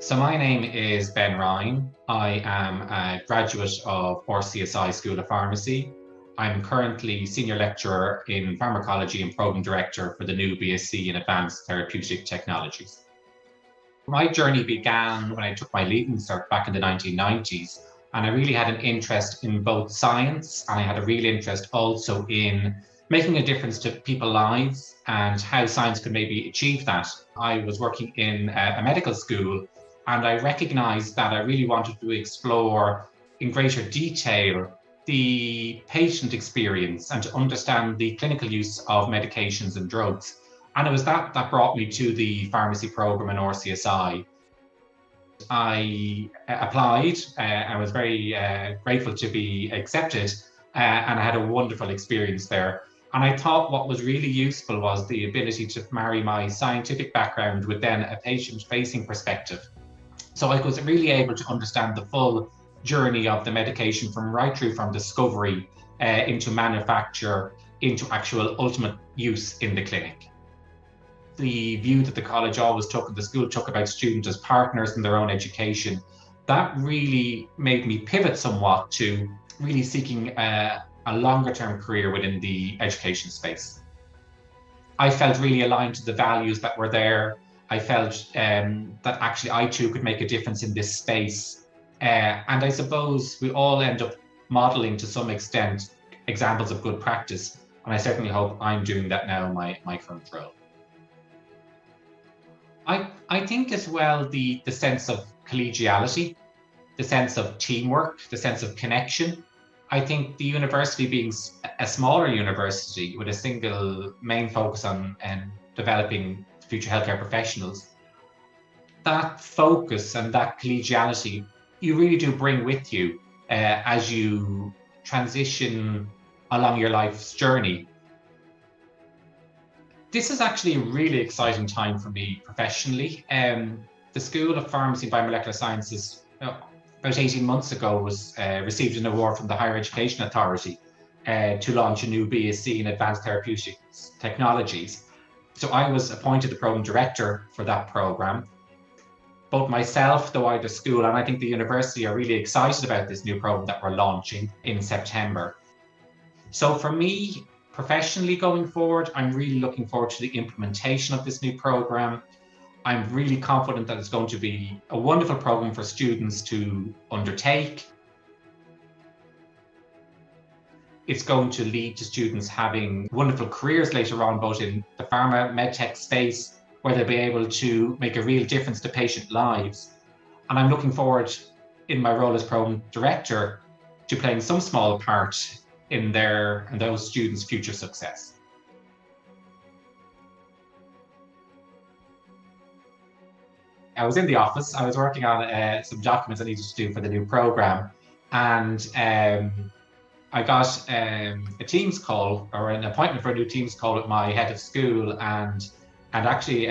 So my name is Ben Ryan. I am a graduate of RCSI School of Pharmacy. I'm currently Senior Lecturer in Pharmacology and Program Director for the new BSc in Advanced Therapeutic Technologies. My journey began when I took my leaving cert back in the 1990s, and I really had an interest in both science, and I had a real interest also in making a difference to people's lives and how science could maybe achieve that. I was working in a medical school, and I recognized that I really wanted to explore in greater detail the patient experience and to understand the clinical use of medications and drugs. And it was that brought me to the pharmacy program in RCSI. I applied. I was very grateful to be accepted, and I had a wonderful experience there. And I thought what was really useful was the ability to marry my scientific background with then a patient-facing perspective. So I was really able to understand the full journey of the medication right through from discovery into manufacture, into actual ultimate use in the clinic. The view that the college always took and the school took about students as partners in their own education, that really made me pivot somewhat to really seeking a longer term career within the education space. I felt really aligned to the values that were there. I felt that actually I too could make a difference in this space. And I suppose we all end up modeling to some extent examples of good practice. And I certainly hope I'm doing that now in my current role. I think as well the sense of collegiality, the sense of teamwork, the sense of connection. I think the university being a smaller university with a single main focus on developing future healthcare professionals, that focus and that collegiality you really do bring with you as you transition along your life's journey. This is actually a really exciting time for me professionally. The School of Pharmacy and Biomolecular Sciences, about 18 months ago, received an award from the Higher Education Authority to launch a new BSc in Advanced Therapeutic Technologies. So I was appointed the program director for that program. Both myself, the wider school, and I think the university are really excited about this new program that we're launching in September. So for me, professionally going forward, I'm really looking forward to the implementation of this new program. I'm really confident that it's going to be a wonderful program for students to undertake. It's going to lead to students having wonderful careers later on, both in the pharma medtech space, where they'll be able to make a real difference to patient lives. And I'm looking forward, in my role as program director, to playing some small part in those students' future success. I was in the office. I was working on some documents I needed to do for the new program, and I got a Teams call, or an appointment for a new Teams call with my head of school and actually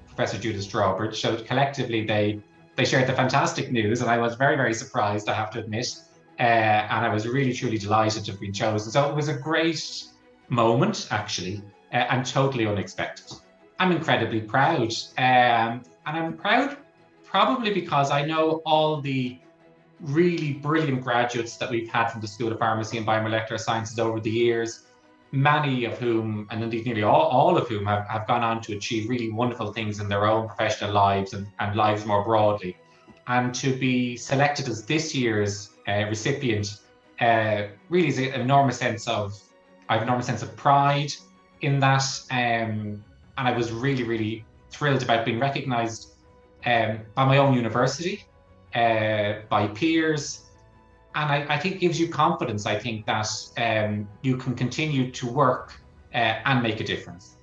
Professor Judith Strawbridge. So collectively they shared the fantastic news, and I was very, very surprised, I have to admit. And I was really, truly delighted to have been chosen. So it was a great moment, actually, and totally unexpected. I'm incredibly proud. And I'm proud probably because I know all the really brilliant graduates that we've had from the School of Pharmacy and Biomolecular Sciences over the years, many of whom, and indeed nearly all of whom, have gone on to achieve really wonderful things in their own professional lives and lives more broadly. And to be selected as this year's recipient really is an enormous sense of pride in that, and I was really, really thrilled about being recognised by my own university, by peers, and I think it gives you confidence. I think that you can continue to work and make a difference.